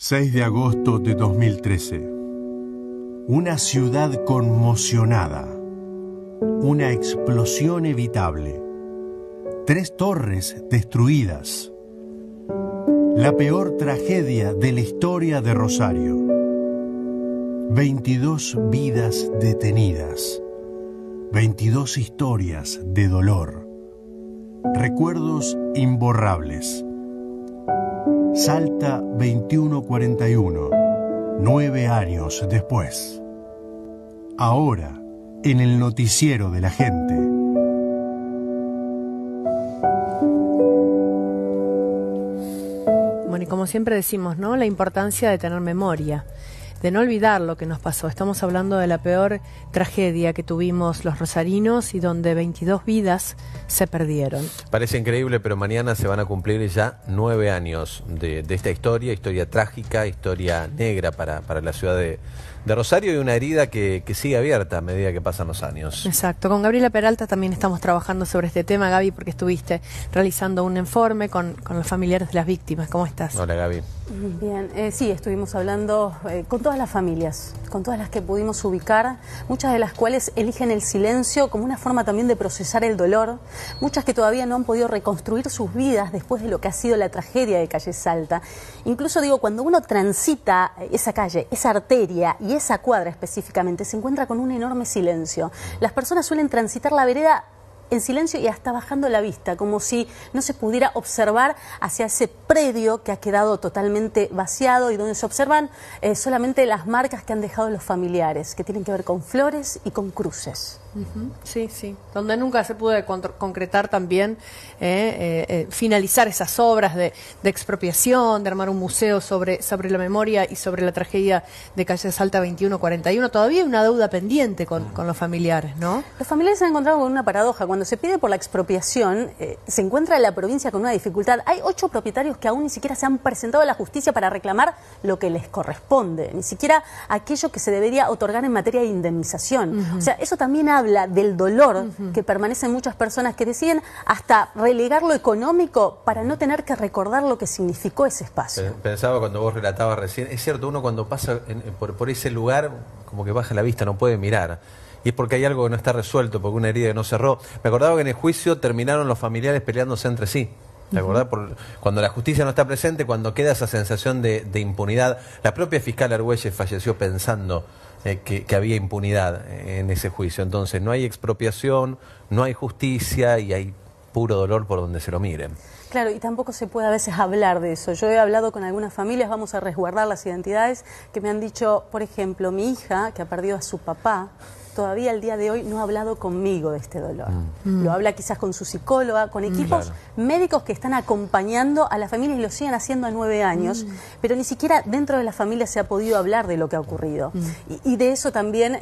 6 de agosto de 2013. Una ciudad conmocionada. Una explosión evitable. 3 torres destruidas. La peor tragedia de la historia de Rosario. 22 vidas detenidas. 22 historias de dolor. Recuerdos imborrables. Salta 2141, 9 años después. Ahora, en el noticiero de la gente. Bueno, y como siempre decimos, ¿no? La importancia de tener memoria, de no olvidar lo que nos pasó. Estamos hablando de la peor tragedia que tuvimos los rosarinos y donde 22 vidas se perdieron. Parece increíble, pero mañana se van a cumplir ya 9 años de esta historia trágica, historia negra para la ciudad de Rosario, y una herida que sigue abierta a medida que pasan los años. Exacto. Con Gabriela Peralta también estamos trabajando sobre este tema, Gaby, porque estuviste realizando un informe con los familiares de las víctimas. ¿Cómo estás? Hola, Gaby. Bien, sí, estuvimos hablando con todas las familias, con todas las que pudimos ubicar, muchas de las cuales eligen el silencio como una forma también de procesar el dolor, muchas que todavía no han podido reconstruir sus vidas después de lo que ha sido la tragedia de Calle Salta. Incluso digo, cuando uno transita esa calle, esa arteria y esa cuadra específicamente, se encuentra con un enorme silencio. Las personas suelen transitar la vereda en silencio y hasta bajando la vista, como si no se pudiera observar hacia ese predio que ha quedado totalmente vaciado y donde se observan solamente las marcas que han dejado los familiares, que tienen que ver con flores y con cruces. Sí, sí. Donde nunca se pudo concretar también, finalizar esas obras de expropiación, de armar un museo sobre la memoria y sobre la tragedia de Calle Salta 2141. Todavía hay una deuda pendiente con los familiares, ¿no? Los familiares se han encontrado con una paradoja. Cuando se pide por la expropiación, se encuentra la provincia con una dificultad. Hay 8 propietarios que aún ni siquiera se han presentado a la justicia para reclamar lo que les corresponde, ni siquiera aquello que se debería otorgar en materia de indemnización. O sea, eso también habla del dolor que permanecen muchas personas que deciden hasta relegar lo económico para no tener que recordar lo que significó ese espacio. Pensaba cuando vos relatabas recién, es cierto, uno cuando pasa por ese lugar como que baja la vista, no puede mirar. Y es porque hay algo que no está resuelto, porque una herida que no cerró. Me acordaba que en el juicio terminaron los familiares peleándose entre sí. ¿Te acordás? Cuando la justicia no está presente, cuando queda esa sensación de impunidad. La propia fiscal Argüelles falleció pensando que había impunidad en ese juicio. Entonces no hay expropiación, no hay justicia y hay puro dolor por donde se lo miren. Claro, y tampoco se puede a veces hablar de eso. Yo he hablado con algunas familias, vamos a resguardar las identidades, que me han dicho, por ejemplo, mi hija, que ha perdido a su papá, todavía al día de hoy no ha hablado conmigo de este dolor. Lo habla quizás con su psicóloga, con equipos médicos que están acompañando a las familias y lo siguen haciendo a 9 años, pero ni siquiera dentro de la familia se ha podido hablar de lo que ha ocurrido. Y de eso también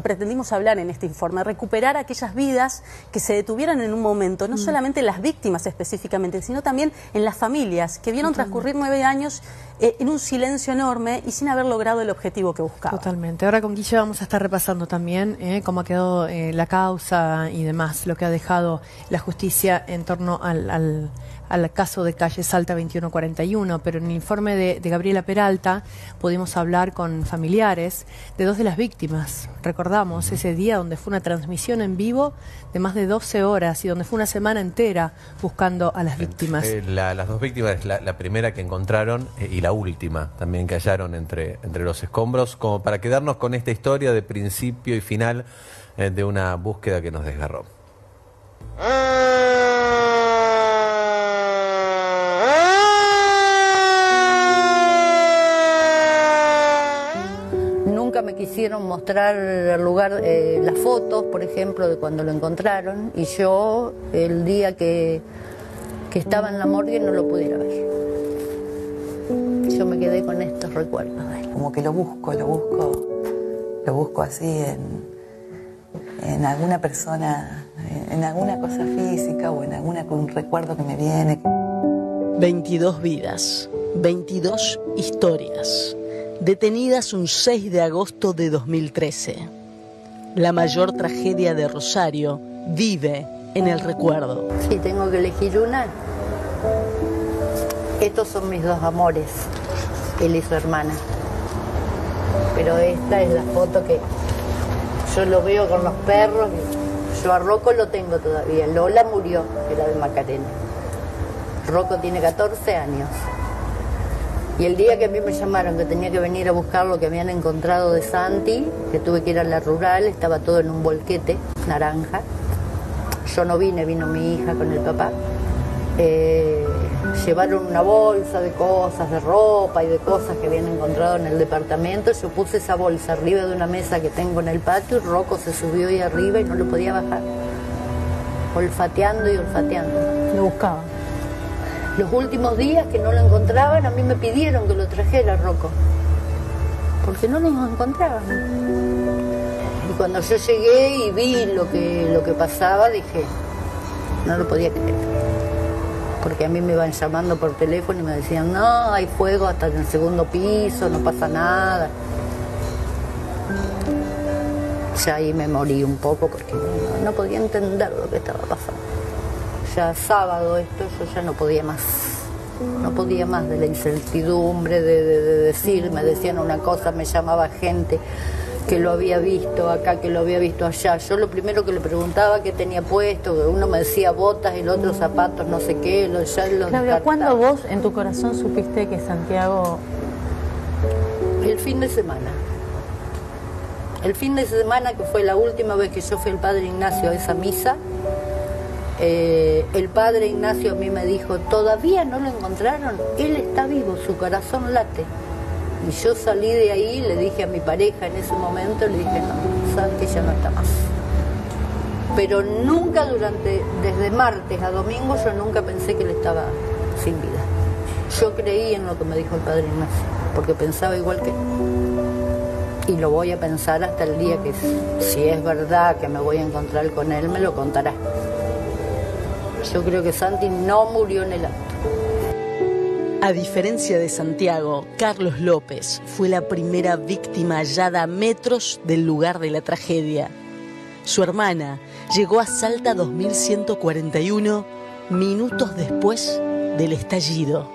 pretendimos hablar en este informe, recuperar aquellas vidas que se detuvieron en un momento, no solamente las víctimas específicamente, sino también en las familias que vieron transcurrir 9 años en un silencio enorme y sin haber logrado el objetivo que buscaban. Totalmente. Ahora con Guille vamos a estar repasando también cómo ha quedado la causa y demás, lo que ha dejado la justicia en torno al caso de Calle Salta 2141, pero en el informe de Gabriela Peralta pudimos hablar con familiares de 2 de las víctimas. Recordamos ese día donde fue una transmisión en vivo de más de 12 horas y donde fue una semana entera buscando a las víctimas. Las 2 víctimas, la primera que encontraron y la última también que hallaron entre los escombros, como para quedarnos con esta historia de principio y final de una búsqueda que nos desgarró. Nunca me quisieron mostrar el lugar, las fotos, por ejemplo, de cuando lo encontraron, y yo el día que estaba en la morgue no lo pudiera ver. Yo me quedé con estos recuerdos. Como que lo busco así en alguna persona, en alguna cosa física o en algún recuerdo que me viene. 22 vidas, 22 historias, detenidas un 6 de agosto de 2013. La mayor tragedia de Rosario vive en el recuerdo. Si tengo que elegir una, estos son mis 2 amores. él y su hermana. Pero esta es la foto que yo lo veo con los perros. Yo a Rocco lo tengo todavía. Lola murió, era de Macarena. Rocco tiene 14 años. Y el día que a mí me llamaron que tenía que venir a buscar lo que habían encontrado de Santi, que tuve que ir a la rural, estaba todo en un volquete naranja. Yo no vine, vino mi hija con el papá. Llevaron una bolsa de cosas, de ropa y de cosas que habían encontrado en el departamento. Yo puse esa bolsa arriba de una mesa que tengo en el patio y Rocco se subió ahí arriba y no lo podía bajar. Olfateando y olfateando. Lo buscaba. Los últimos días que no lo encontraban, a mí me pidieron que lo trajera Rocco, porque no lo encontraban. Y cuando yo llegué y vi lo que pasaba, dije, no lo podía creer. Porque a mí me iban llamando por teléfono y me decían, no, hay fuego hasta en el segundo piso, no pasa nada. Ya ahí me morí un poco porque no podía entender lo que estaba pasando. Ya sábado esto, yo ya no podía más de la incertidumbre, de decir, me decían una cosa, me llamaba gente que lo había visto acá, que lo había visto allá. Yo lo primero que le preguntaba qué tenía puesto, uno me decía botas, el otro zapatos, no sé qué, ya los Claudia, ¿cuándo vos en tu corazón supiste que Santiago...? El fin de semana. El fin de semana, que fue la última vez que yo fui al Padre Ignacio a esa misa, el Padre Ignacio a mí me dijo, ¿todavía no lo encontraron? Él está vivo, su corazón late. Y yo salí de ahí, le dije a mi pareja en ese momento, le dije, no, Santi ya no está más. Pero nunca desde martes a domingo, yo nunca pensé que él estaba sin vida. Yo creí en lo que me dijo el Padre Ignacio, porque pensaba igual que él. Y lo voy a pensar hasta el día que, si es verdad que me voy a encontrar con él, me lo contará. Yo creo que Santi no murió en el acto. A diferencia de Santiago, Carlos López fue la primera víctima hallada a metros del lugar de la tragedia. Su hermana llegó a Salta 2141 minutos después del estallido.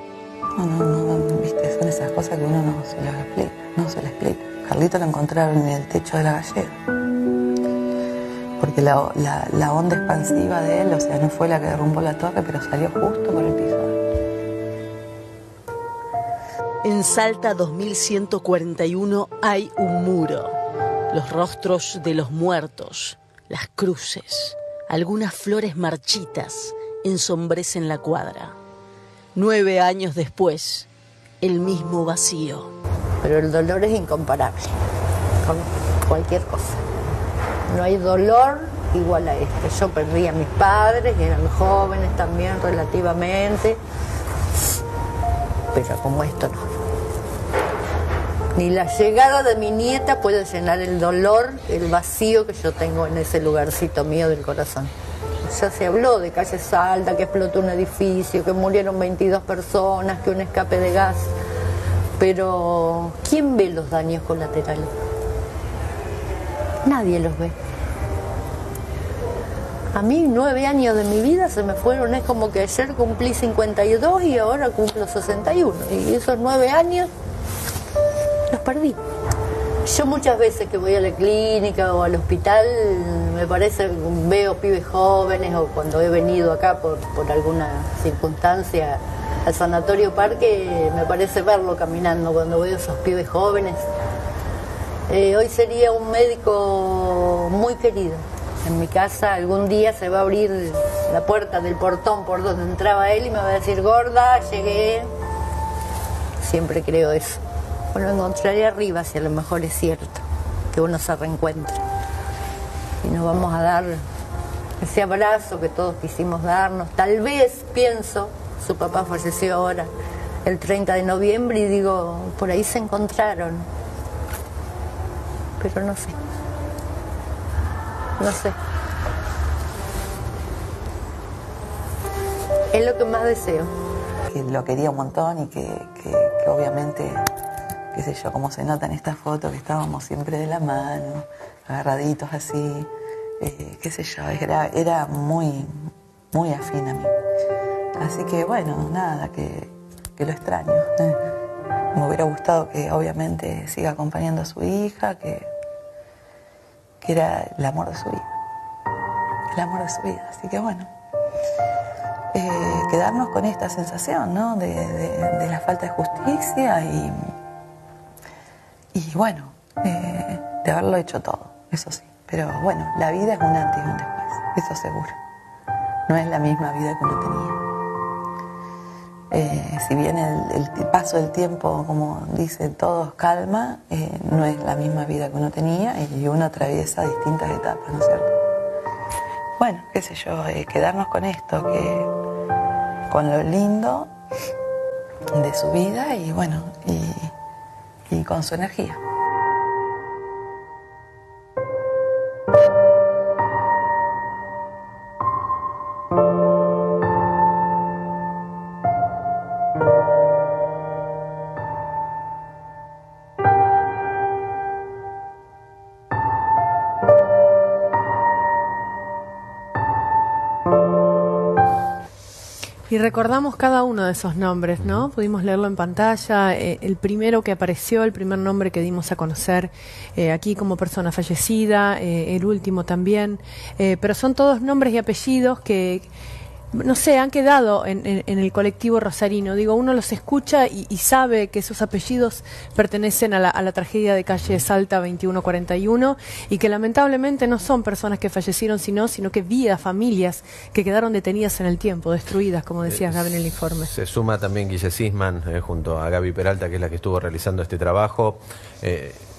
No, viste, son esas cosas que uno no se lo explica. Carlito lo encontraron en el techo de la gallega. Porque la onda expansiva de él, o sea, no fue la que derrumbó la torre, pero salió justo por el piso. En Salta 2141 hay un muro, los rostros de los muertos, las cruces, algunas flores marchitas ensombrecen la cuadra. 9 años después, el mismo vacío. Pero el dolor es incomparable con cualquier cosa. No hay dolor igual a este. Yo perdí a mis padres, eran jóvenes también relativamente, pero como esto no. Ni la llegada de mi nieta puede llenar el dolor, el vacío que yo tengo en ese lugarcito mío del corazón. Ya se habló de calle Salta, que explotó un edificio, que murieron 22 personas, que un escape de gas. Pero ¿quién ve los daños colaterales? Nadie los ve. A mí 9 años de mi vida se me fueron, es como que ayer cumplí 52 y ahora cumplo 61. Y esos 9 años los perdí. Yo muchas veces que voy a la clínica o al hospital, me parece, veo pibes jóvenes, o cuando he venido acá por alguna circunstancia al Sanatorio Parque, me parece verlo caminando cuando veo esos pibes jóvenes. Hoy sería un médico muy querido. En mi casa algún día se va a abrir la puerta del portón por donde entraba él y me va a decir, gorda, llegué. Siempre creo eso. Bueno, encontraré arriba, si a lo mejor es cierto, que uno se reencuentra. Y nos vamos a dar ese abrazo que todos quisimos darnos. Tal vez, pienso, su papá falleció ahora, el 30 de noviembre, y digo, por ahí se encontraron. Pero no sé. No sé. Es lo que más deseo. Que lo quería un montón y que obviamente, qué sé yo, como se nota en esta foto, que estábamos siempre de la mano, agarraditos así, qué sé yo, era muy, muy afín a mí. Así que bueno, nada, que lo extraño. Me hubiera gustado que obviamente siga acompañando a su hija, que era el amor de su vida. El amor de su vida. Así que bueno, quedarnos con esta sensación, ¿no? de la falta de justicia y bueno, de haberlo hecho todo, eso sí. Pero bueno, la vida es un antes y un después, eso seguro. No es la misma vida que uno tenía. Si bien el paso del tiempo, como dicen todos, calma, no es la misma vida que uno tenía y uno atraviesa distintas etapas, ¿no es cierto? Bueno, qué sé yo, quedarnos con esto, con lo lindo de su vida y bueno, y con su energía. Y recordamos cada uno de esos nombres, ¿no? Pudimos leerlo en pantalla. El primero que apareció, el primer nombre que dimos a conocer aquí como persona fallecida, el último también. Pero son todos nombres y apellidos que, no sé, han quedado en el colectivo rosarino. Digo, uno los escucha y sabe que esos apellidos pertenecen a la tragedia de calle Salta 2141 y que lamentablemente no son personas que fallecieron, sino que vidas, familias que quedaron detenidas en el tiempo, destruidas, como decías, Gaby, en el informe. Se suma también Guille Sisman junto a Gaby Peralta, que es la que estuvo realizando este trabajo.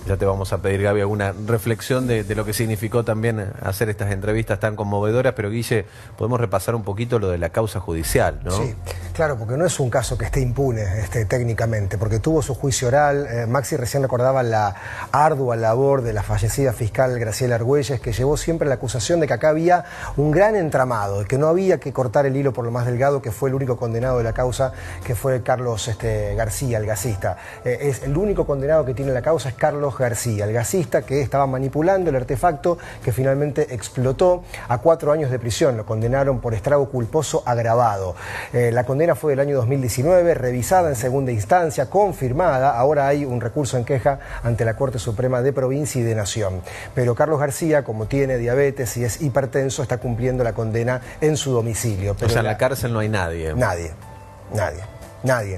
Ya te vamos a pedir, Gaby, alguna reflexión de lo que significó también hacer estas entrevistas tan conmovedoras, pero Guille, podemos repasar un poquito lo de la causa judicial, ¿no? Sí, claro, porque no es un caso que esté impune técnicamente, porque tuvo su juicio oral. Maxi recién recordaba la ardua labor de la fallecida fiscal Graciela Argüelles, que llevó siempre la acusación de que acá había un gran entramado, que no había que cortar el hilo por lo más delgado, que fue el único condenado de la causa, que fue Carlos García, el gasista. Es el único condenado que tiene la causa es Carlos García, el gasista que estaba manipulando el artefacto que finalmente explotó. A 4 años de prisión lo condenaron por estrago culposo agravado. La condena fue del año 2019, revisada en segunda instancia, confirmada. Ahora hay un recurso en queja ante la Corte Suprema de Provincia y de Nación. Pero Carlos García, como tiene diabetes y es hipertenso, está cumpliendo la condena en su domicilio. Pero o sea, en la cárcel no hay nadie. Nadie.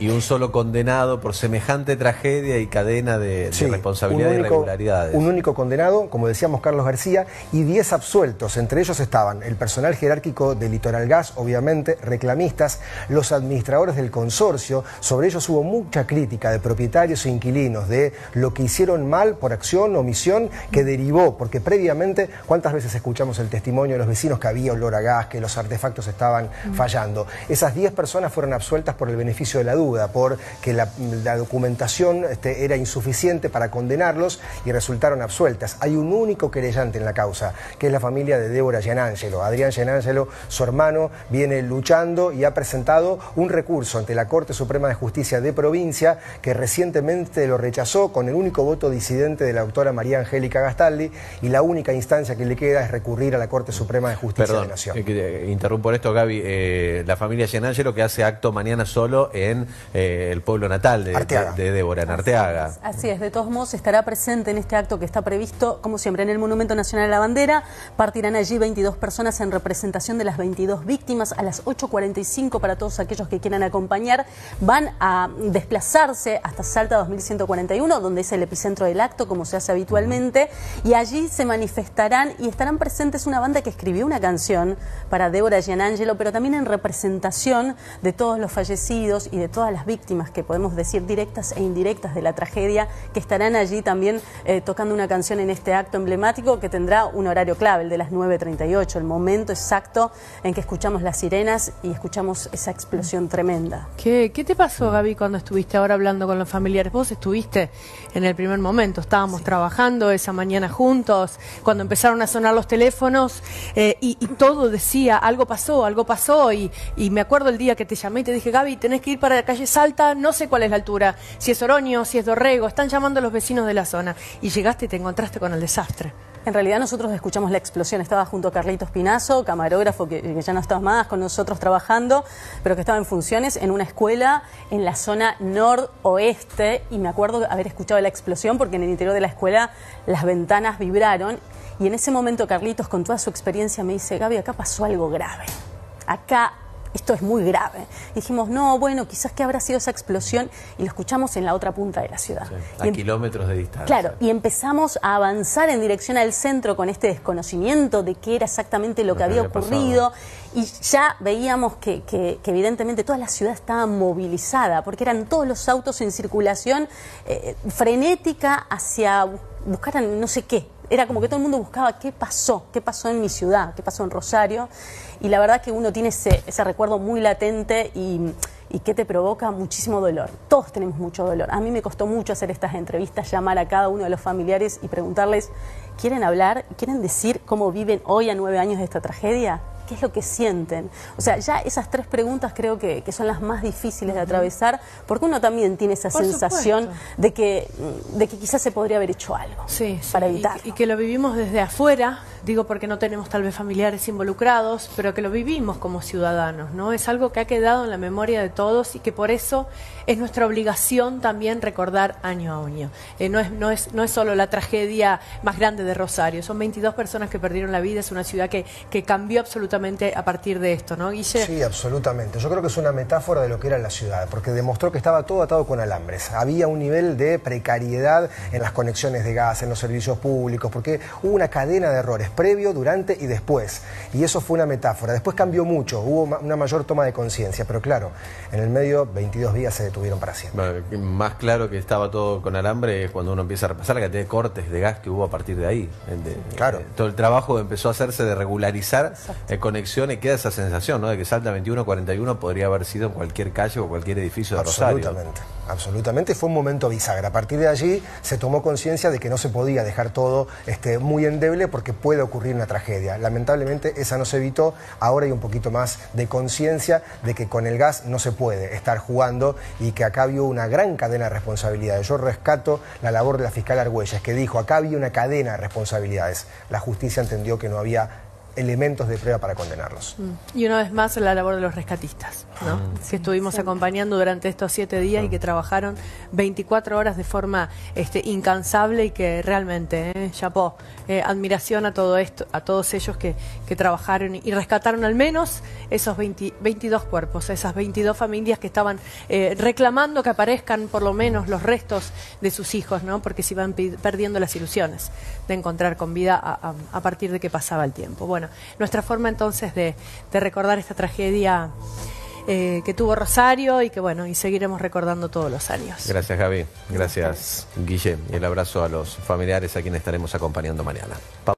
Y un solo condenado por semejante tragedia y cadena de responsabilidad y irregularidades. Un único condenado, como decíamos, Carlos García, y 10 absueltos. Entre ellos estaban el personal jerárquico de Litoral Gas, obviamente, reclamistas, los administradores del consorcio. Sobre ellos hubo mucha crítica de propietarios e inquilinos de lo que hicieron mal por acción o omisión que derivó, porque previamente, ¿cuántas veces escuchamos el testimonio de los vecinos que había olor a gas, que los artefactos estaban fallando? Esas 10 personas fueron absueltas por el beneficio de la duda, porque la documentación era insuficiente para condenarlos y resultaron absueltas. Hay un único querellante en la causa, que es la familia de Débora Gianangelo. Adrián Gianangelo, su hermano, viene luchando y ha presentado un recurso ante la Corte Suprema de Justicia de Provincia, que recientemente lo rechazó con el único voto disidente de la doctora María Angélica Gastaldi, y la única instancia que le queda es recurrir a la Corte Suprema de Justicia de Nación. Interrumpo en esto, Gaby. La familia Gianangelo, que hace acto mañana solo en el pueblo natal de Débora, en Arteaga. Así es, de todos modos estará presente en este acto que está previsto, como siempre, en el Monumento Nacional a la Bandera. Partirán allí 22 personas en representación de las 22 víctimas a las 8:45 para todos aquellos que quieran acompañar. Van a desplazarse hasta Salta 2141, donde es el epicentro del acto, como se hace habitualmente, y allí se manifestarán y estarán presentes una banda que escribió una canción para Débora Gianangelo, pero también en representación de todos los fallecidos y de todas las víctimas, que podemos decir directas e indirectas de la tragedia, que estarán allí también tocando una canción en este acto emblemático que tendrá un horario clave, el de las 9:38, el momento exacto en que escuchamos las sirenas y escuchamos esa explosión tremenda. ¿Qué te pasó, Gaby, cuando estuviste ahora hablando con los familiares? Vos estuviste en el primer momento, estábamos trabajando esa mañana juntos, cuando empezaron a sonar los teléfonos y todo decía, algo pasó, y me acuerdo el día que te llamé y te dije, Gaby, tenés que ir para la calle Salta, no sé cuál es la altura, si es Oroño, si es Dorrego, están llamando a los vecinos de la zona. Y llegaste y te encontraste con el desastre. En realidad nosotros escuchamos la explosión, estaba junto a Carlitos Pinazo, camarógrafo que ya no estaba más con nosotros trabajando, pero que estaba en funciones en una escuela en la zona noroeste, y me acuerdo haber escuchado la explosión porque en el interior de la escuela las ventanas vibraron, y en ese momento Carlitos, con toda su experiencia, me dice: Gaby, acá pasó algo grave, acá esto es muy grave. Y dijimos, no, bueno, quizás que habrá sido esa explosión, y lo escuchamos en la otra punta de la ciudad. Sí, a kilómetros de distancia. Claro, y empezamos a avanzar en dirección al centro con este desconocimiento de qué era exactamente lo que había ocurrido, y ya veíamos que evidentemente toda la ciudad estaba movilizada, porque eran todos los autos en circulación frenética hacia buscar no sé qué. Era como que todo el mundo buscaba qué pasó en mi ciudad, qué pasó en Rosario, y la verdad que uno tiene ese recuerdo muy latente y que te provoca muchísimo dolor. Todos tenemos mucho dolor. A mí me costó mucho hacer estas entrevistas, llamar a cada uno de los familiares y preguntarles, ¿quieren hablar? ¿Quieren decir cómo viven hoy a 9 años de esta tragedia? ¿Qué es lo que sienten? O sea, ya esas 3 preguntas creo que son las más difíciles de atravesar, porque uno también tiene esa sensación de que quizás se podría haber hecho algo para evitarlo. Y que lo vivimos desde afuera, digo porque no tenemos tal vez familiares involucrados, pero que lo vivimos como ciudadanos, ¿no? Es algo que ha quedado en la memoria de todos y que por eso es nuestra obligación también recordar año a año. No es solo la tragedia más grande de Rosario, son 22 personas que perdieron la vida, es una ciudad que cambió absolutamente a partir de esto, ¿no, Guille? Sí, absolutamente. Yo creo que es una metáfora de lo que era la ciudad, porque demostró que estaba todo atado con alambres. Había un nivel de precariedad en las conexiones de gas, en los servicios públicos, porque hubo una cadena de errores, previo, durante y después. Y eso fue una metáfora. Después cambió mucho, hubo una mayor toma de conciencia, pero claro, en el medio 22 días se detuvieron para siempre. Bueno, más claro que estaba todo con alambre es cuando uno empieza a repasar la cantidad de cortes de gas que hubo a partir de ahí. Claro. Todo el trabajo empezó a hacerse de regularizar conexión, y queda esa sensación, ¿no?, de que Salta 2141 podría haber sido en cualquier calle o cualquier edificio de Rosario. Absolutamente, fue un momento bisagra. A partir de allí se tomó conciencia de que no se podía dejar todo muy endeble, porque puede ocurrir una tragedia. Lamentablemente esa no se evitó. Ahora hay un poquito más de conciencia de que con el gas no se puede estar jugando, y que acá había una gran cadena de responsabilidades. Yo rescato la labor de la fiscal Argüelles, que dijo, acá había una cadena de responsabilidades. La justicia entendió que no había elementos de prueba para condenarlos. Y una vez más la labor de los rescatistas, ¿no? Que estuvimos acompañando durante estos 7 días y que trabajaron 24 horas de forma incansable, y que realmente, chapó, admiración a todo esto, a todos ellos que trabajaron y rescataron al menos esos 22 cuerpos, esas 22 familias que estaban reclamando que aparezcan por lo menos los restos de sus hijos, ¿no? Porque se iban perdiendo las ilusiones de encontrar con vida a partir de que pasaba el tiempo. Bueno, nuestra forma entonces de recordar esta tragedia que tuvo Rosario, y que bueno, y seguiremos recordando todos los años. Gracias, Gaby. Gracias, Guille. Y el abrazo a los familiares a quienes estaremos acompañando mañana. Pausa.